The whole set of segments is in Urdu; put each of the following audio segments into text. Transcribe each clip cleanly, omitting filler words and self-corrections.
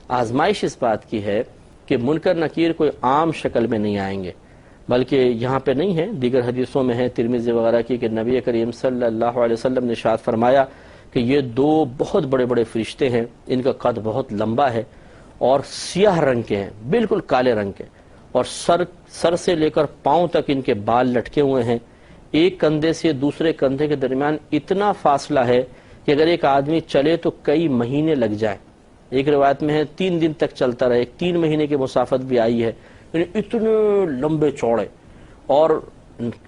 آزمائش اس بات کی ہے کہ منکر نکیر کوئی عام شکل میں نہیں آئیں گے، بلکہ یہاں پہ نہیں ہے، دیگر حدیثوں میں ہے ترمذی وغیرہ کی کہ نبی کریم صلی اللہ علیہ وسلم نے ارشاد فرمایا کہ یہ دو بہت بڑے بڑے فرشتے ہیں، ان کا قد بہت لمبا ہے اور سیاہ رنگ کے ہیں، بالکل کالے رنگ کے، اور سر سے لے کر پاؤں تک ان کے بال لٹکے ہوئے ہیں، ایک کندھے سے دوسرے کندھے کے درمیان اتنا فاصلہ ہے کہ اگر ایک آدمی چلے تو کئی مہینے لگ جائیں، ایک روایت میں ہے 3 دن تک چلتا رہے، 3 مہینے کی مسافت بھی آئی ہے، یعنی اتنے لمبے چوڑے، اور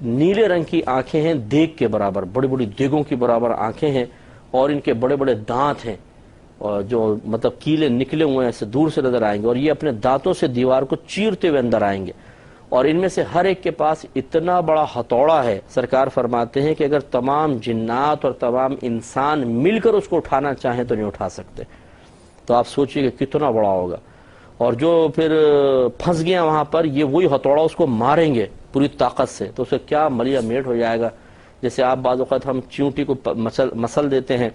نیلے رنگ کی آنکھیں ہیں دیگ کے برابر، بڑی بڑی دیگوں کی برابر آنکھیں ہیں، اور ان کے بڑے بڑے دانت ہیں، اور جو مطلب کیلے نکلے ہوئے ہیں، ایسے دور سے نظر آئیں گے، اور یہ اپنے دانتوں سے دیوار کو چیرتے ہوئے اندر آئیں گے، اور ان میں سے ہر ایک کے پاس اتنا بڑا ہتھوڑا ہے، سرکار فرماتے ہیں کہ اگر تمام جنات اور تمام انسان مل کر اس کو اٹھانا چاہیں تو نہیں اٹھا سکتے۔ تو آپ سوچئے کہ کتنا بڑا ہوگا، اور جو پھر پھنس گیا وہاں پر، یہ وہی ہتھوڑا اس کو ماریں گے پوری طاقت سے، تو اسے کیا ملیا میٹ ہو جائے گا۔ جیسے آپ بعض اوقات ہم چیونٹی کو مسل دیتے ہیں،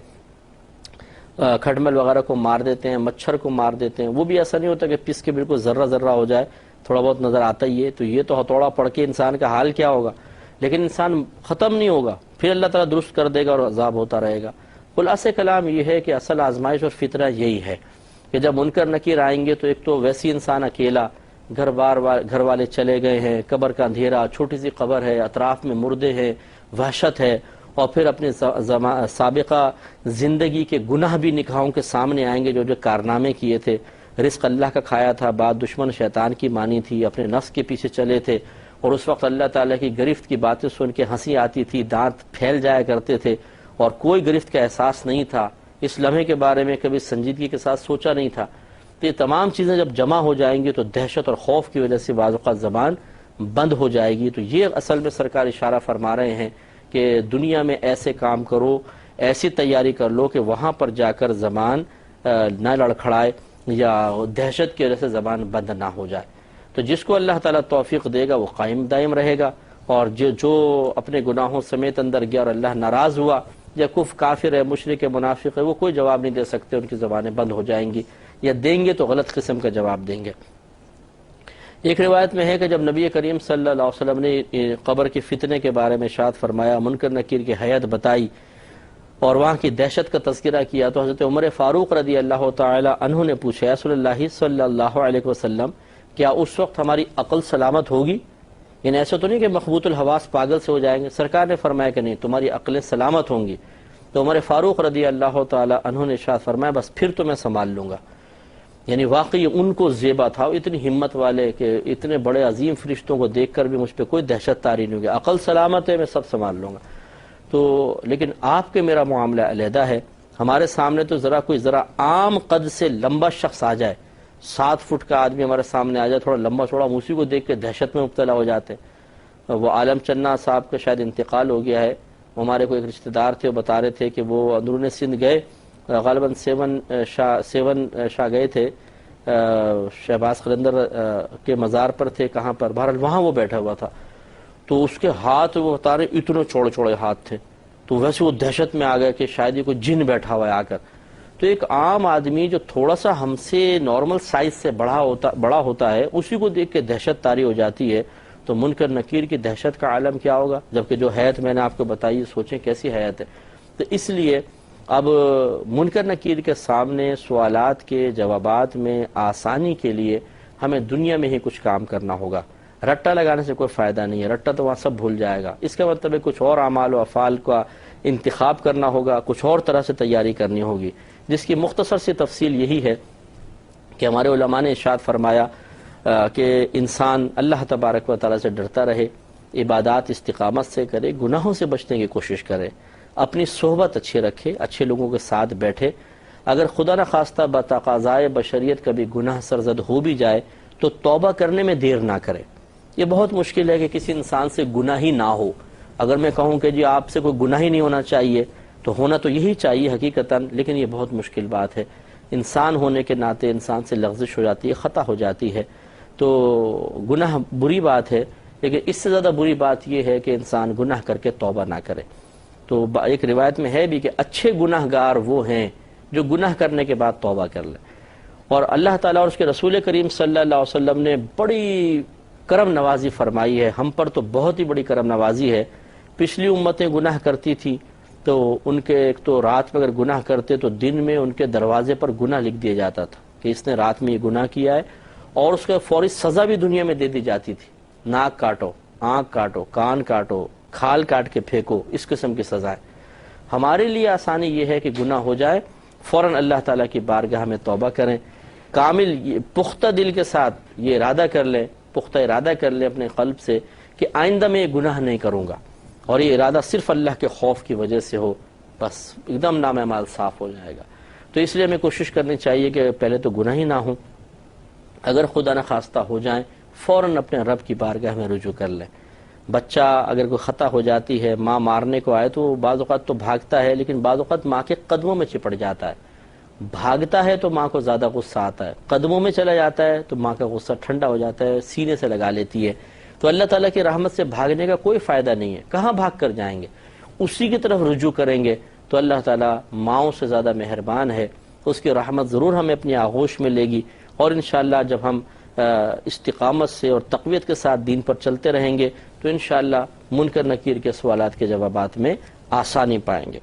کھٹمل وغیرہ کو مار دیتے ہیں، مچھر کو مار دیتے ہیں، وہ بھی ایسا نہیں ہوتا کہ پس کے بالکل ذرہ ذرہ ہو جائے، تھوڑا بہت نظر آتا ہی ہے، تو یہ تو ہتھوڑا پڑ کے انسان کا حال کیا ہوگا، لیکن انسان ختم نہیں ہوگا، پھر اللہ تعالیٰ درست کر دے گا اور عذاب ہوتا رہے گا۔ خلاصہ کلام یہ ہے کہ اصل آزمائش اور فطرہ یہی ہے کہ جب منکر نکیر آئیں گے تو ایک تو ویسی انسان اکیلا، گھر والے چلے گئے ہیں، قبر کا اندھیرا، چھوٹی سی قبر ہے، اطراف میں مردے ہیں، وحشت ہے، اور پھر اپنے سابقہ زندگی کے گناہ بھی نگاہوں کے سامنے آئیں گے، جو کارنامے کیے تھے، رزق اللہ کا کھایا تھا، بات دشمن شیطان کی مانی تھی، اپنے نفس کے پیچھے چلے تھے، اور اس وقت اللہ تعالیٰ کی گرفت کی باتیں سن کے ہنسی آتی تھی، دانت پھیل جایا کرتے تھے، اور کوئی گرفت کا احساس نہیں تھا، اس لمحے کے بارے میں کبھی سنجیدگی کے ساتھ سوچا نہیں تھا۔ تو یہ تمام چیزیں جب جمع ہو جائیں گی تو دہشت اور خوف کی وجہ سے بعض اوقات زبان بند ہو جائے گی۔ تو یہ اصل میں سرکار اشارہ فرما رہے ہیں کہ دنیا میں ایسے کام کرو، ایسی تیاری کر لو کہ وہاں پر جا کر زبان نہ لڑکھڑائے یا دہشت کی وجہ سے زبان بند نہ ہو جائے۔ تو جس کو اللہ تعالیٰ توفیق دے گا وہ قائم دائم رہے گا، اور جو اپنے گناہوں سمیت اندر گیا اور اللہ ناراض ہوا، یا کافر ہے، مشرک ہے، منافق ہے، وہ کوئی جواب نہیں دے سکتے، ان کی زبانیں بند ہو جائیں گی، یا دیں گے تو غلط قسم کا جواب دیں گے۔ ایک روایت میں ہے کہ جب نبی کریم صلی اللہ علیہ وسلم نے قبر کے فتنے کے بارے میں ارشاد فرمایا، منکر نکیر کی حیت بتائی اور وہاں کی دہشت کا تذکرہ کیا، تو حضرت عمر فاروق رضی اللہ تعالی عنہ نے پوچھا، یا رسول اللہ صلی اللہ علیہ وسلم، کیا اس وقت ہماری عقل سلامت ہوگی؟ یعنی ایسا تو نہیں کہ مخبوط الحواس پاگل سے ہو جائیں گے؟ سرکار نے فرمایا کہ نہیں، تمہاری عقلیں سلامت ہوں گی۔ تو عمر فاروق رضی اللہ تعالی عنہ نے ارشاد فرمایا، بس پھر تو میں سنبھال لوں گا۔ یعنی واقعی ان کو زیبا تھا، اتنی ہمت والے کہ اتنے بڑے عظیم فرشتوں کو دیکھ کر بھی مجھ پہ کوئی دہشت طاری نہیں ہوگی، عقل سلامت ہے، میں سب سنبھال لوں گا۔ تو لیکن آپ کے میرا معاملہ علیحدہ ہے، ہمارے سامنے تو ذرا عام قد سے لمبا شخص آ جائے، 7 فٹ کا آدمی ہمارے سامنے آ جائے، تھوڑا لمبا چوڑا، ہم اسی کو دیکھ کے دہشت میں مبتلا ہو جاتے ہیں۔ وہ عالم چنا صاحب کا شاید انتقال ہو گیا ہے، ہمارے کوئی ایک رشتہ دار تھے، وہ بتا رہے تھے کہ وہ اندرون سندھ گئے، غالباً 7 شاہ گئے تھے، شہباز قلندر کے مزار پر تھے، کہاں پر، بہرحال وہاں وہ بیٹھا ہوا تھا، تو اس کے ہاتھ وہ بتا رہے اتنے چوڑے چوڑے ہاتھ تھے، تو ویسے وہ دہشت میں آ گئے کہ شاید یہ کوئی جن بیٹھا ہوا ہے آ کر۔ تو ایک عام آدمی جو تھوڑا سا ہم سے نارمل سائز سے بڑا ہوتا ہے، اسی کو دیکھ کے دہشت طاری ہو جاتی ہے، تو منکر نکیر کی دہشت کا عالم کیا ہوگا؟ جبکہ جو حیت میں نے آپ کو بتائی، سوچیں کیسی حیت ہے۔ تو اس لیے اب منکر نکیر کے سامنے سوالات کے جوابات میں آسانی کے لیے ہمیں دنیا میں ہی کچھ کام کرنا ہوگا، رٹا لگانے سے کوئی فائدہ نہیں ہے، رٹا تو وہاں سب بھول جائے گا۔ اس کا مطلب ہے کچھ اور اعمال و افعال کا انتخاب کرنا ہوگا، کچھ اور طرح سے تیاری کرنی ہوگی، جس کی مختصر سی تفصیل یہی ہے کہ ہمارے علماء نے ارشاد فرمایا کہ انسان اللہ تبارک و تعالیٰ سے ڈرتا رہے، عبادات استقامت سے کرے، گناہوں سے بچنے کی کوشش کرے، اپنی صحبت اچھی رکھے، اچھے لوگوں کے ساتھ بیٹھے، اگر خدا نخواستہ بتقاضائے بشریت کبھی گناہ سرزد ہو بھی جائے تو توبہ کرنے میں دیر نہ کرے۔ یہ بہت مشکل ہے کہ کسی انسان سے گناہ ہی نہ ہو۔ اگر میں کہوں کہ جی آپ سے کوئی گناہ ہی نہیں ہونا چاہیے، تو ہونا تو یہی چاہیے حقیقتاً، لیکن یہ بہت مشکل بات ہے۔ انسان ہونے کے ناطے انسان سے لغزش ہو جاتی ہے، خطا ہو جاتی ہے، تو گناہ بری بات ہے، لیکن اس سے زیادہ بری بات یہ ہے کہ انسان گناہ کر کے توبہ نہ کرے۔ تو ایک روایت میں ہے بھی کہ اچھے گناہ گار وہ ہیں جو گناہ کرنے کے بعد توبہ کر لیں، اور اللہ تعالیٰ اور اس کے رسول کریم صلی اللہ علیہ وسلم نے بڑی کرم نوازی فرمائی ہے، ہم پر تو بہت ہی بڑی کرم نوازی ہے۔ پچھلی امتیں گناہ کرتی تھی تو ان کے ایک تو رات میں اگر گناہ کرتے تو دن میں ان کے دروازے پر گناہ لکھ دیا جاتا تھا کہ اس نے رات میں یہ گناہ کیا ہے، اور اس کا فوری سزا بھی دنیا میں دے دی جاتی تھی، ناک کاٹو، آنکھ کاٹو، کان کاٹو، کھال کاٹ کے پھینکو، اس قسم کی سزائیں۔ ہمارے لیے آسانی یہ ہے کہ گناہ ہو جائے فوراً اللہ تعالیٰ کی بارگاہ میں توبہ کریں، کامل پختہ دل کے ساتھ یہ ارادہ کر لیں، پختہ ارادہ کر لیں اپنے قلب سے کہ آئندہ میں یہ گناہ نہیں کروں گا، اور یہ ارادہ صرف اللہ کے خوف کی وجہ سے ہو، بس ایک دم نام اعمال صاف ہو جائے گا۔ تو اس لیے ہمیں کوشش کرنی چاہیے کہ پہلے تو گناہ ہی نہ ہوں، اگر خدا نخواستہ ہو جائیں فوراً اپنے رب کی بارگاہ میں رجوع کر لیں۔ بچہ اگر کوئی خطا ہو جاتی ہے، ماں مارنے کو آئے تو بعض اوقات تو بھاگتا ہے، لیکن بعض اوقات ماں کے قدموں میں چپٹ جاتا ہے، بھاگتا ہے تو ماں کو زیادہ غصہ آتا ہے، قدموں میں چلا جاتا ہے تو ماں کا غصہ ٹھنڈا ہو جاتا ہے، سینے سے لگا لیتی ہے۔ تو اللہ تعالیٰ کی رحمت سے بھاگنے کا کوئی فائدہ نہیں ہے، کہاں بھاگ کر جائیں گے، اسی کی طرف رجوع کریں گے تو اللہ تعالیٰ ماؤں سے زیادہ مہربان ہے، اس کی رحمت ضرور ہمیں اپنی آغوش میں لے گی، اور انشاءاللہ جب ہم استقامت سے اور تقویت کے ساتھ دین پر چلتے رہیں گے تو انشاءاللہ منکر نکیر کے سوالات کے جوابات میں آسانی پائیں گے۔